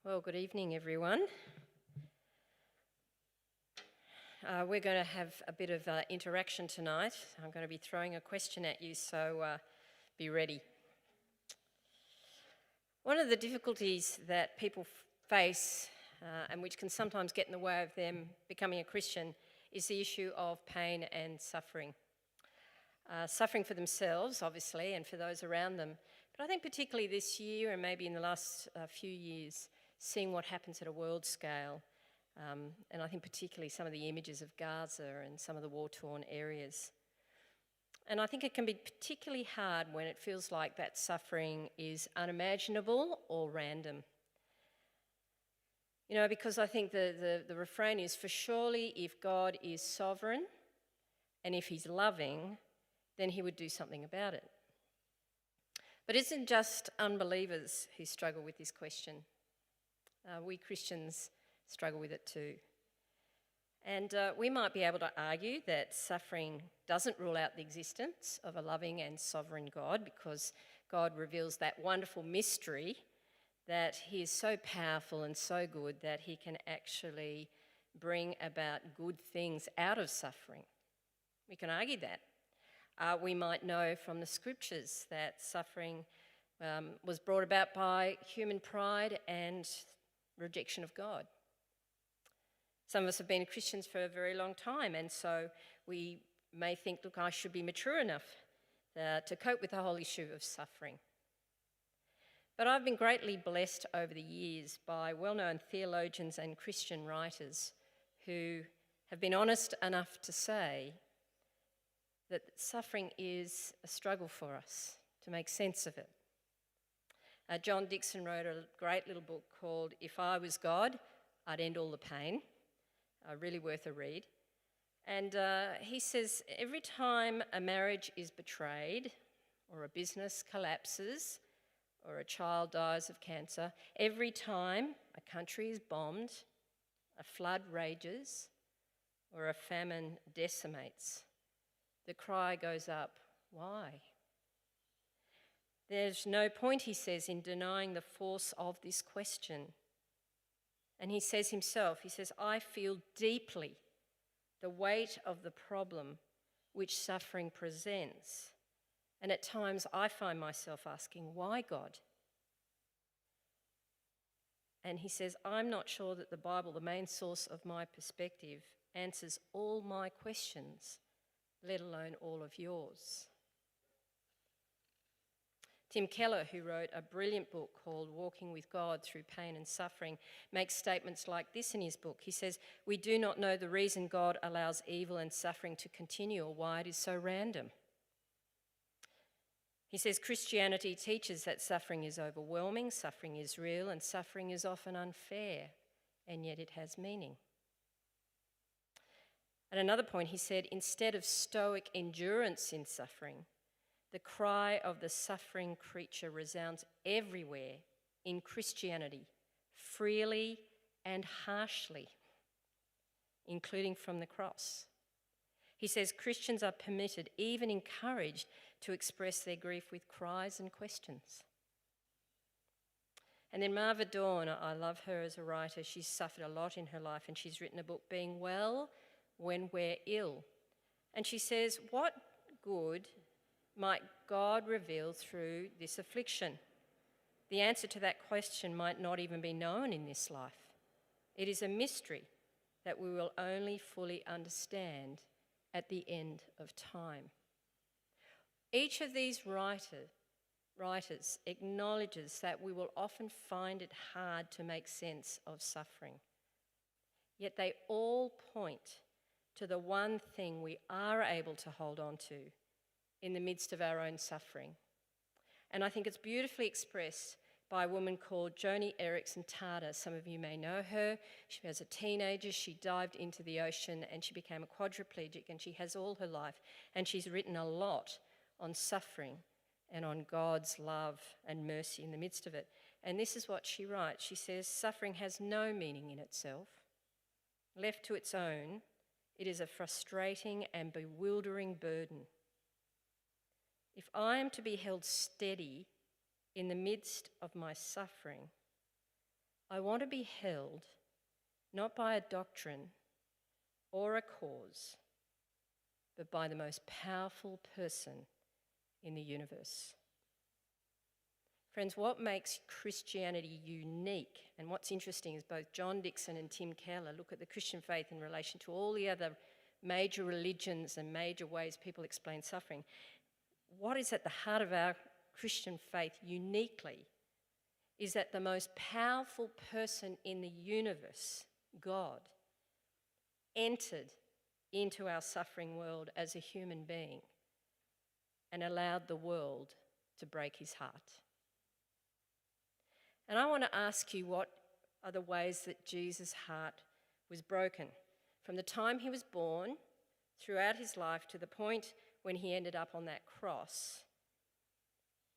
Well, good evening, everyone. We're going to have a bit of interaction tonight. I'm going to be throwing a question at you, so be ready. One of the difficulties that people face, and which can sometimes get in the way of them becoming a Christian, is the issue of pain and suffering. Suffering for themselves, obviously, and for those around them. But I think particularly this year, and maybe in the last few years, seeing what happens at a world scale, and I think particularly some of the images of Gaza and some of the war-torn areas. And I think it can be particularly hard when it feels like that suffering is unimaginable or random. You know, because I think the refrain is, for surely if God is sovereign and if he's loving, then he would do something about it. But it isn't just unbelievers who struggle with this question. We Christians struggle with it too. And we might be able to argue that suffering doesn't rule out the existence of a loving and sovereign God, because God reveals that wonderful mystery that he is so powerful and so good that he can actually bring about good things out of suffering. We can argue that. We might know from the scriptures that suffering was brought about by human pride and rejection of God. Some of us have been Christians for a very long time, and so we may think, look, I should be mature enough to cope with the whole issue of suffering. But I've been greatly blessed over the years by well-known theologians and Christian writers who have been honest enough to say that suffering is a struggle for us to make sense of it. John Dixon wrote a great little book called If I Was God, I'd End All the Pain. Really worth a read. And he says every time a marriage is betrayed, or a business collapses, or a child dies of cancer, every time a country is bombed, a flood rages, or a famine decimates, the cry goes up, why? There's no point, he says, in denying the force of this question. And he says himself, I feel deeply the weight of the problem which suffering presents. And at times I find myself asking, why, God? And he says, I'm not sure that the Bible, the main source of my perspective, answers all my questions, let alone all of yours. Tim Keller, who wrote a brilliant book called Walking with God Through Pain and Suffering, makes statements like this in his book. He says, we do not know the reason God allows evil and suffering to continue or why it is so random. He says, Christianity teaches that suffering is overwhelming, suffering is real, and suffering is often unfair, and yet it has meaning. At another point, he said, instead of stoic endurance in suffering, the cry of the suffering creature resounds everywhere in Christianity, freely and harshly, including from the cross. He says Christians are permitted, even encouraged, to express their grief with cries and questions. And then Marva Dawn, I love her as a writer. She's suffered a lot in her life, and she's written a book, Being Well When We're Ill. And she says, what good might God reveal through this affliction? The answer to that question might not even be known in this life. It is a mystery that we will only fully understand at the end of time. Each of these writers acknowledges that we will often find it hard to make sense of suffering. Yet they all point to the one thing we are able to hold on to in the midst of our own suffering. And I think it's beautifully expressed by a woman called Joni Eareckson Tada. Some of you may know her. She was a teenager, she dived into the ocean and she became a quadriplegic, and she has all her life. And she's written a lot on suffering and on God's love and mercy in the midst of it. And this is what she writes. She says, suffering has no meaning in itself. Left to its own, it is a frustrating and bewildering burden. If I am to be held steady in the midst of my suffering, I want to be held not by a doctrine or a cause, but by the most powerful person in the universe. Friends, what makes Christianity unique, and what's interesting is both John Dixon and Tim Keller look at the Christian faith in relation to all the other major religions and major ways people explain suffering. What is at the heart of our Christian faith uniquely is that the most powerful person in the universe, God, entered into our suffering world as a human being and allowed the world to break his heart. And I want to ask you, what are the ways that Jesus' heart was broken? From the time he was born, throughout his life, to the point when he ended up on that cross,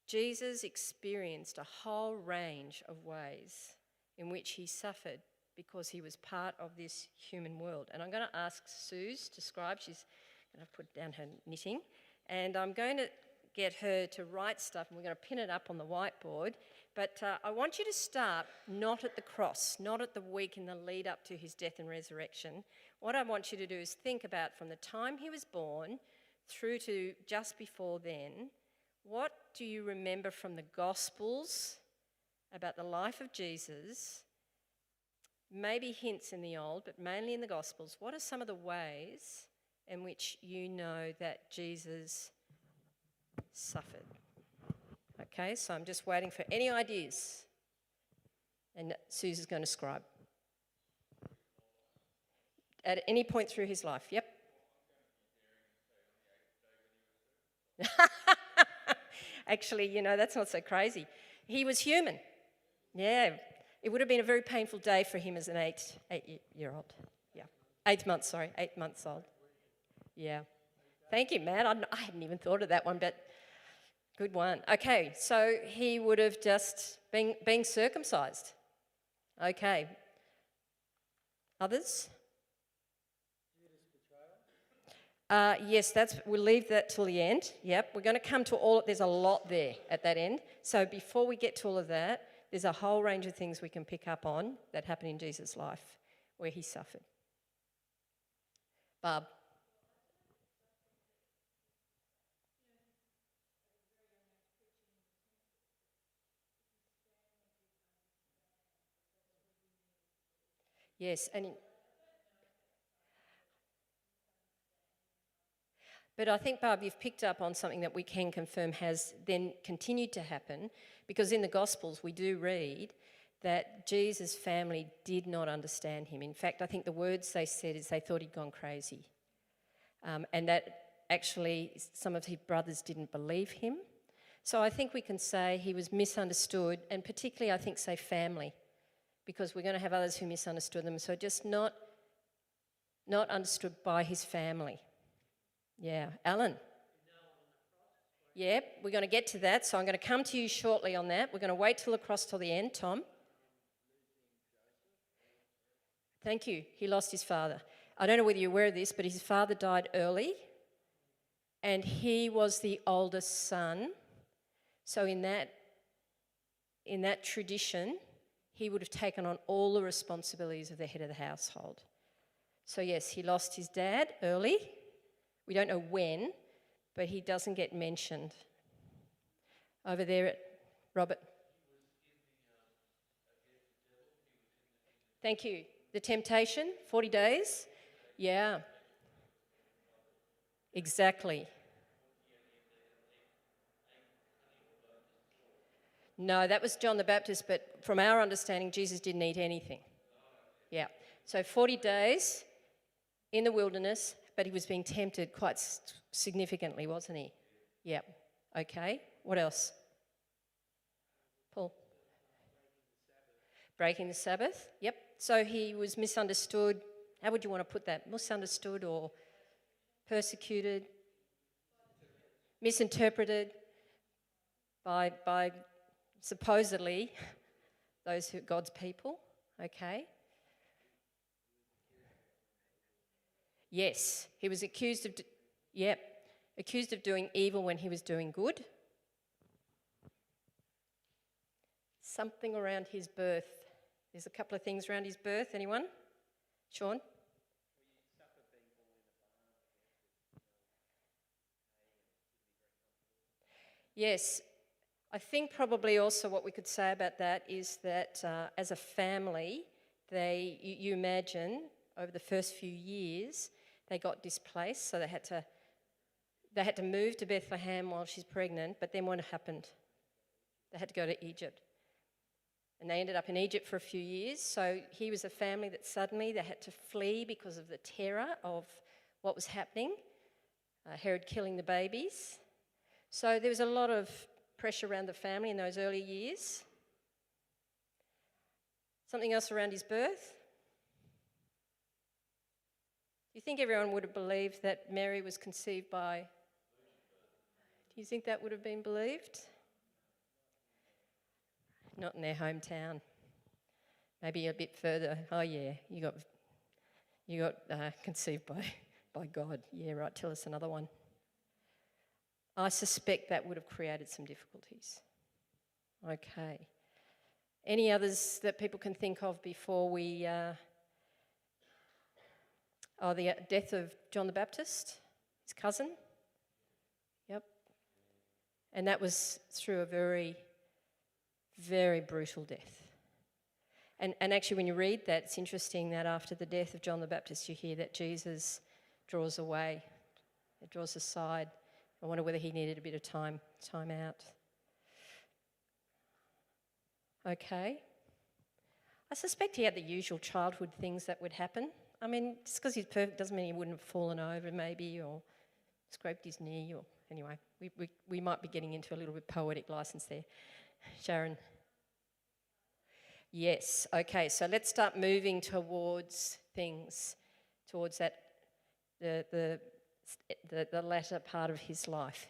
Jesus experienced a whole range of ways in which he suffered because he was part of this human world. And I'm going to ask Suze to scribe. She's going to put down her knitting. And I'm going to get her to write stuff, and we're going to pin it up on the whiteboard. But I want you to start not at the cross, not at the week in the lead up to his death and resurrection. What I want you to do is think about from the time he was born through to just before then, what do you remember from the Gospels about the life of Jesus? Maybe hints in the Old, but mainly in the Gospels. What are some of the ways in which you know that Jesus suffered? Okay, so I'm just waiting for any ideas. And Suze is going to scribe. At any point through his life, yep. Actually, you know, that's not so crazy. He was human. Yeah, it would have been a very painful day for him as an eight-year-old. Yeah, 8 months old. Yeah. Thank you, Matt. I hadn't even thought of that one, but good one. Okay, so he would have just been circumcised. Okay. Others? Yes, we'll leave that till the end. Yep, we're going to come to there's a lot there at that end. So before we get to all of that, there's a whole range of things we can pick up on that happened in Jesus' life where he suffered. Barb. Yes, but I think, Barb, you've picked up on something that we can confirm has then continued to happen, because in the Gospels we do read that Jesus' family did not understand him. In fact, I think the words they said is they thought he'd gone crazy, and that actually some of his brothers didn't believe him. So I think we can say he was misunderstood, and particularly I think say family, because we're going to have others who misunderstood them. So just not understood by his family. Yeah, Alan. Yep, we're going to get to that, so I'm going to come to you shortly on that. We're going to wait till across till the end. Tom? Thank you. He lost his father. I don't know whether you're aware of this, but his father died early, and he was the oldest son. So in that tradition, he would have taken on all the responsibilities of the head of the household. So yes, he lost his dad early. We don't know when, but he doesn't get mentioned. Over there at Robert. Thank you. The temptation, 40 days? Yeah. Exactly. No, that was John the Baptist, but from our understanding, Jesus didn't eat anything. Yeah. So 40 days in the wilderness, but he was being tempted quite significantly, wasn't he? Yeah. Okay. What else? Paul? Breaking the Sabbath. Yep. So he was misunderstood. How would you want to put that? Misunderstood or persecuted? Misinterpreted by supposedly those who God's people. Okay. Yes, he was accused of doing evil when he was doing good. Something around his birth There's a couple of things around his birth. Anyone? Sean? Yes. I think probably also what we could say about that is that as a family, you imagine over the first few years, they got displaced, so they had to move to Bethlehem while she's pregnant, but then what happened? They had to go to Egypt. And they ended up in Egypt for a few years. So he was a family that suddenly they had to flee because of the terror of what was happening, Herod killing the babies. So there was a lot of pressure around the family in those early years. Something else around his birth. Do you think everyone would have believed that Mary was conceived by... Do you think that would have been believed? Not in their hometown. Maybe a bit further. Oh yeah, you got conceived by God. Yeah, right. Tell us another one. I suspect that would have created some difficulties. Okay. Any others that people can think of before we... the death of John the Baptist, his cousin. Yep. And that was through a very, very brutal death. And actually when you read that, it's interesting that after the death of John the Baptist, you hear that Jesus draws away. It draws aside. I wonder whether he needed a bit of time out. Okay. I suspect he had the usual childhood things that would happen. I mean, just because he's perfect doesn't mean he wouldn't have fallen over maybe or scraped his knee or... Anyway, we might be getting into a little bit poetic license there. Sharon? Yes, okay, so let's start moving towards things, towards that, the latter part of his life,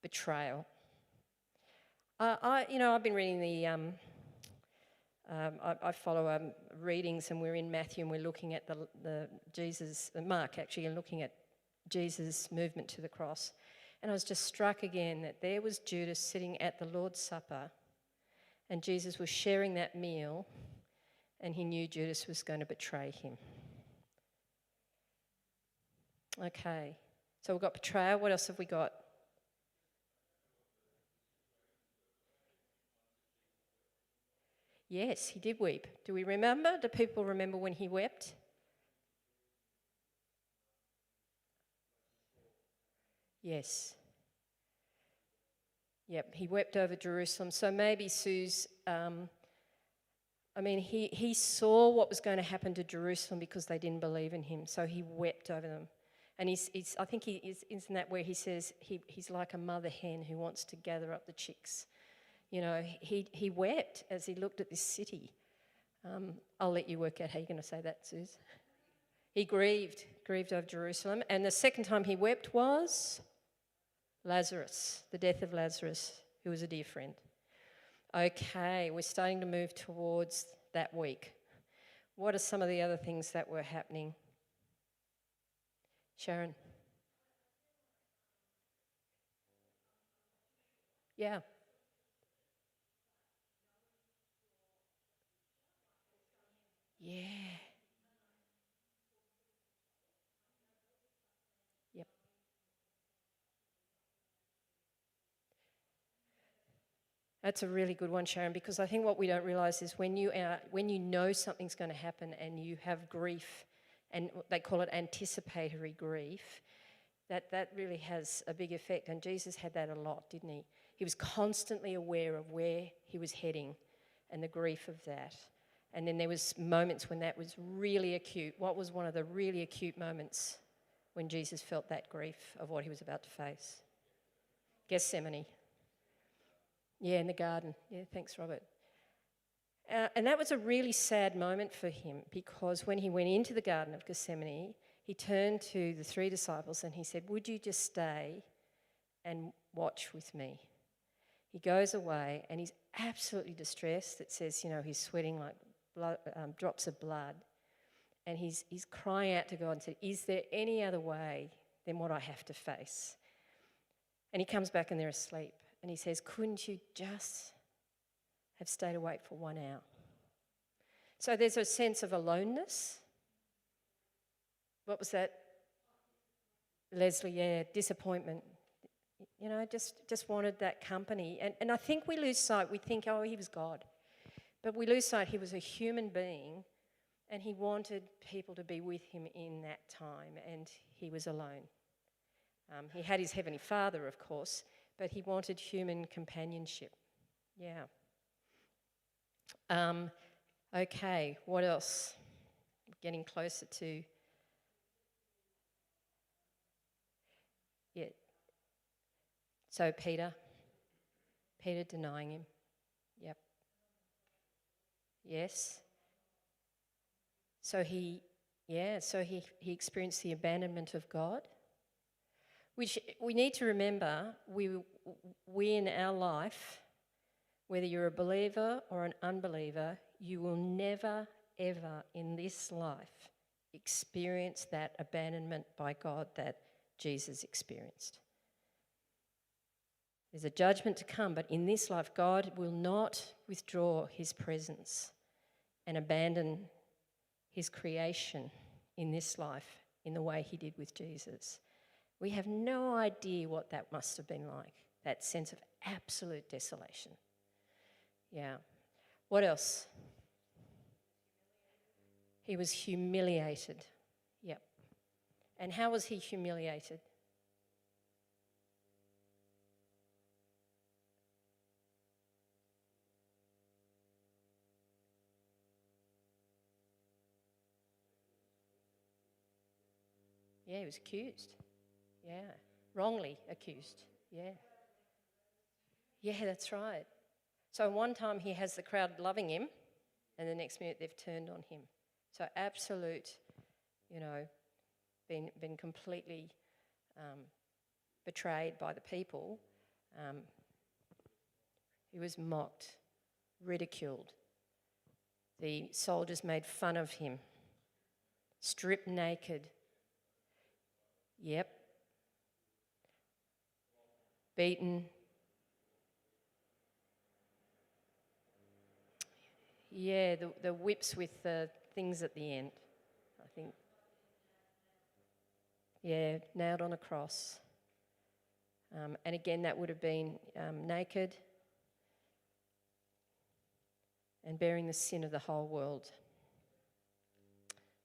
betrayal. I've been reading the... I follow readings, and we're in Matthew, and we're looking at Mark actually, and looking at Jesus' movement to the cross. And I was just struck again that there was Judas sitting at the Lord's Supper, and Jesus was sharing that meal, and he knew Judas was going to betray him. Okay, so we've got betrayal. What else have we got? Yes, he did weep. Do we remember? Do people remember when he wept? Yes. Yep, he wept over Jerusalem. So maybe Suze, he saw what was going to happen to Jerusalem because they didn't believe in him. So he wept over them. And I think isn't that where he says he's like a mother hen who wants to gather up the chicks. You know, he wept as he looked at this city. I'll let you work out how you're going to say that, Suze. He grieved over Jerusalem. And the second time he wept was Lazarus, the death of Lazarus, who was a dear friend. Okay, we're starting to move towards that week. What are some of the other things that were happening? Sharon? Yeah. Yeah. Yep. That's a really good one, Sharon, because I think what we don't realise is when you know something's going to happen and you have grief, and they call it anticipatory grief, that really has a big effect. And Jesus had that a lot, didn't he? He was constantly aware of where he was heading and the grief of that. And then there was moments when that was really acute. What was one of the really acute moments when Jesus felt that grief of what he was about to face? Gethsemane. Yeah, in the garden. Yeah, thanks, Robert. And that was a really sad moment for him, because when he went into the Garden of Gethsemane, he turned to the 3 disciples and he said, "Would you just stay and watch with me?" He goes away and he's absolutely distressed. It says, he's sweating like blood, drops of blood. And he's crying out to God and said, "Is there any other way than what I have to face?" And he comes back and they're asleep. And he says, "Couldn't you just have stayed awake for 1 hour?" So there's a sense of aloneness. What was that? Leslie, yeah, disappointment. You know, just wanted that company. And I think we lose sight. We think, oh, he was God. But we lose sight he was a human being, and he wanted people to be with him in that time, and he was alone. He had his Heavenly Father, of course, but he wanted human companionship. Yeah. Okay, what else? Getting closer to... Yeah. So Peter denying him. Yep. Yes. So he experienced the abandonment of God, which we need to remember. We in our life, whether you're a believer or an unbeliever, you will never, ever in this life experience that abandonment by God that Jesus experienced. There's a judgment to come, but in this life, God will not withdraw his presence and abandon his creation in this life in the way he did with Jesus. We have no idea what that must have been like, that sense of absolute desolation. Yeah. What else? He was humiliated. Yep. And how was he humiliated? Yeah, he was accused. Yeah. Wrongly accused. Yeah. Yeah, that's right. So one time he has the crowd loving him, and the next minute they've turned on him. So absolute, been completely betrayed by the people. He was mocked, ridiculed. The soldiers made fun of him, stripped naked. Yep. Beaten. Yeah, the whips with the things at the end, I think. Yeah, nailed on a cross. And again, that would have been naked and bearing the sin of the whole world.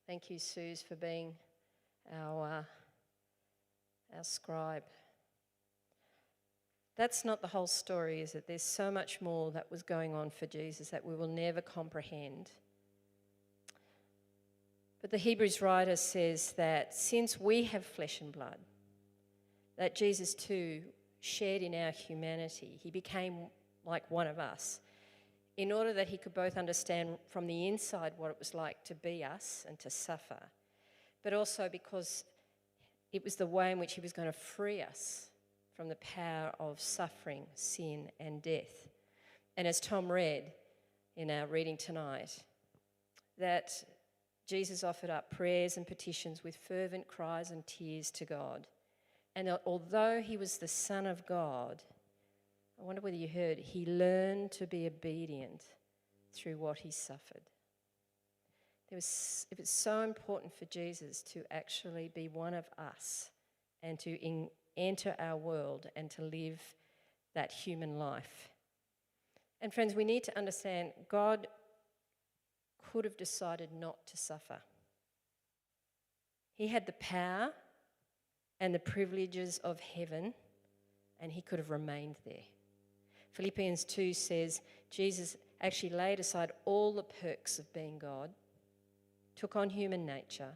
Thank you, Suze, for being our scribe. That's not the whole story, is it? There's so much more that was going on for Jesus that we will never comprehend. But the Hebrews writer says that since we have flesh and blood, that Jesus too shared in our humanity. He became like one of us in order that he could both understand from the inside what it was like to be us and to suffer, but also because it was the way in which he was going to free us from the power of suffering, sin, and death. And as Tom read in our reading tonight, that Jesus offered up prayers and petitions with fervent cries and tears to God. And although he was the Son of God, I wonder whether you heard, he learned to be obedient through what he suffered. It was so important for Jesus to actually be one of us and to enter our world and to live that human life. And friends, we need to understand God could have decided not to suffer. He had the power and the privileges of heaven, and he could have remained there. Philippians 2 says Jesus actually laid aside all the perks of being God, took on human nature,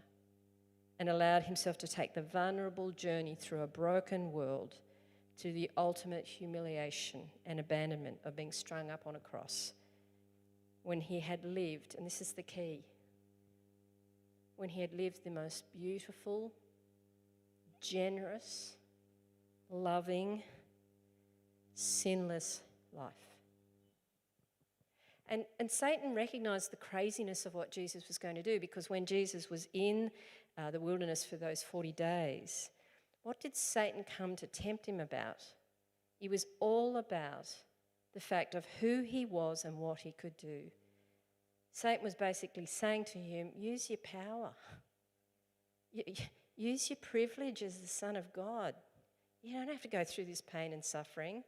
and allowed himself to take the vulnerable journey through a broken world to the ultimate humiliation and abandonment of being strung up on a cross. When he had lived, and this is the key, when he had lived the most beautiful, generous, loving, sinless life. And Satan recognised the craziness of what Jesus was going to do, because when Jesus was in the wilderness for those 40 days, what did Satan come to tempt him about? It was all about the fact of who he was and what he could do. Satan was basically saying to him, use your power. Use your privilege as the Son of God. You don't have to go through this pain and suffering.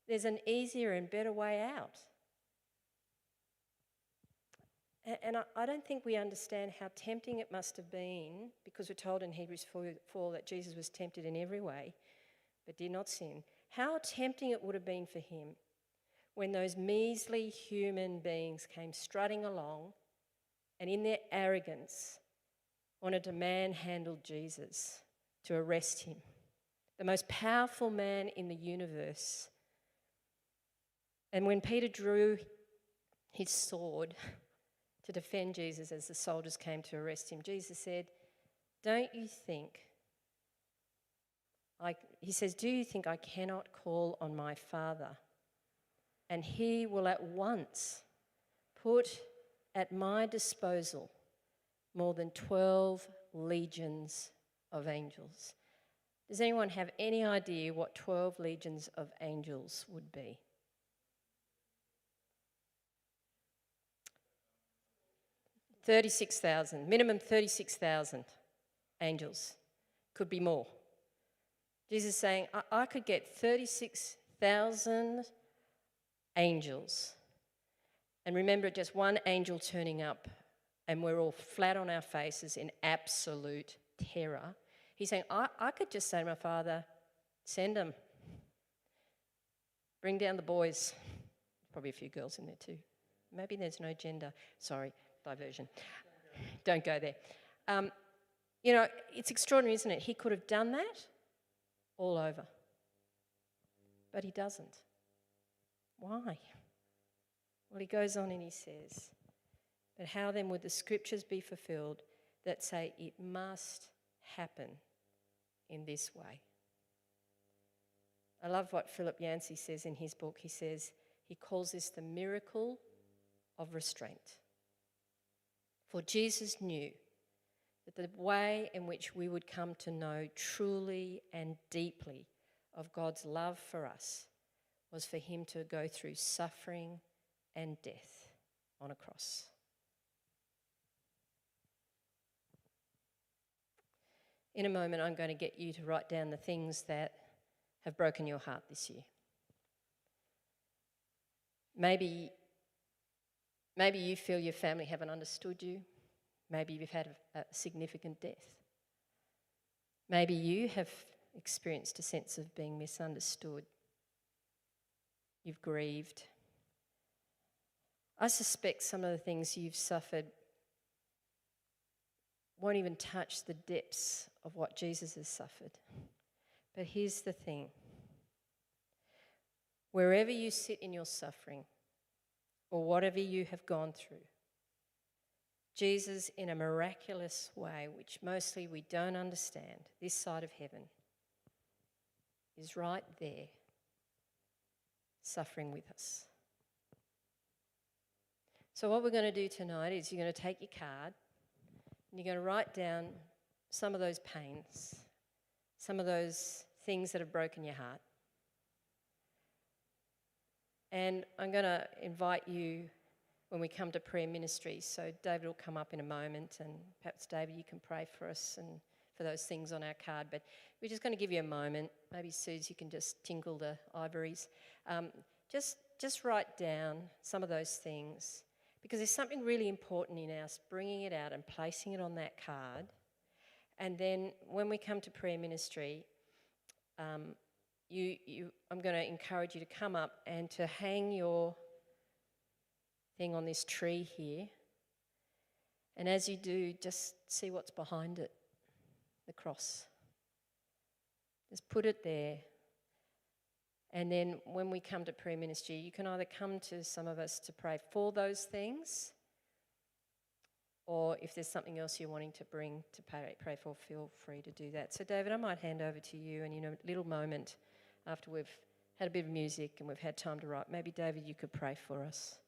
There's an easier and better way out. And I don't think we understand how tempting it must have been, because we're told in Hebrews 4 that Jesus was tempted in every way, but did not sin. How tempting it would have been for him when those measly human beings came strutting along and in their arrogance wanted to manhandle Jesus, to arrest him. The most powerful man in the universe. And when Peter drew his sword to defend Jesus as the soldiers came to arrest him, Jesus said, do you think I cannot call on my Father, and he will at once put at my disposal more than 12 legions of angels? Does anyone have any idea what 12 legions of angels would be? Minimum 36,000 angels. Could be more. Jesus is saying, I could get 36,000 angels. And remember, just one angel turning up and we're all flat on our faces in absolute terror. He's saying, I could just say to my Father, send them. Bring down the boys. Probably a few girls in there too. Maybe there's no gender. Sorry, diversion. Don't go there. It's extraordinary, isn't it? He could have done that all over. But he doesn't. Why? Well, he goes on and he says, but how then would the scriptures be fulfilled that say it must happen in this way? I love what Philip Yancey says in his book. He says, he calls this the miracle of restraint. For Jesus knew that the way in which we would come to know truly and deeply of God's love for us was for him to go through suffering and death on a cross. In a moment, I'm going to get you to write down the things that have broken your heart this year. Maybe you feel your family haven't understood you. Maybe you've had a significant death. Maybe you have experienced a sense of being misunderstood. You've grieved. I suspect some of the things you've suffered won't even touch the depths of what Jesus has suffered. But here's the thing. Wherever you sit in your suffering, or whatever you have gone through, Jesus, in a miraculous way, which mostly we don't understand, this side of heaven, is right there, suffering with us. So what we're going to do tonight is you're going to take your card and you're going to write down some of those pains, some of those things that have broken your heart. And I'm going to invite you when we come to prayer ministry. So David will come up in a moment, and perhaps, David, you can pray for us and for those things on our card. But we're just going to give you a moment. Maybe, Suze, you can just tinkle the ivories. Just write down some of those things, because there's something really important in us bringing it out and placing it on that card. And then when we come to prayer ministry, I'm going to encourage you to come up and to hang your thing on this tree here. And as you do, just see what's behind it, the cross. Just put it there. And then when we come to prayer ministry, you can either come to some of us to pray for those things, or if there's something else you're wanting to bring to pray for, feel free to do that. So David, I might hand over to you, and in a little moment, after we've had a bit of music and we've had time to write, maybe David, you could pray for us.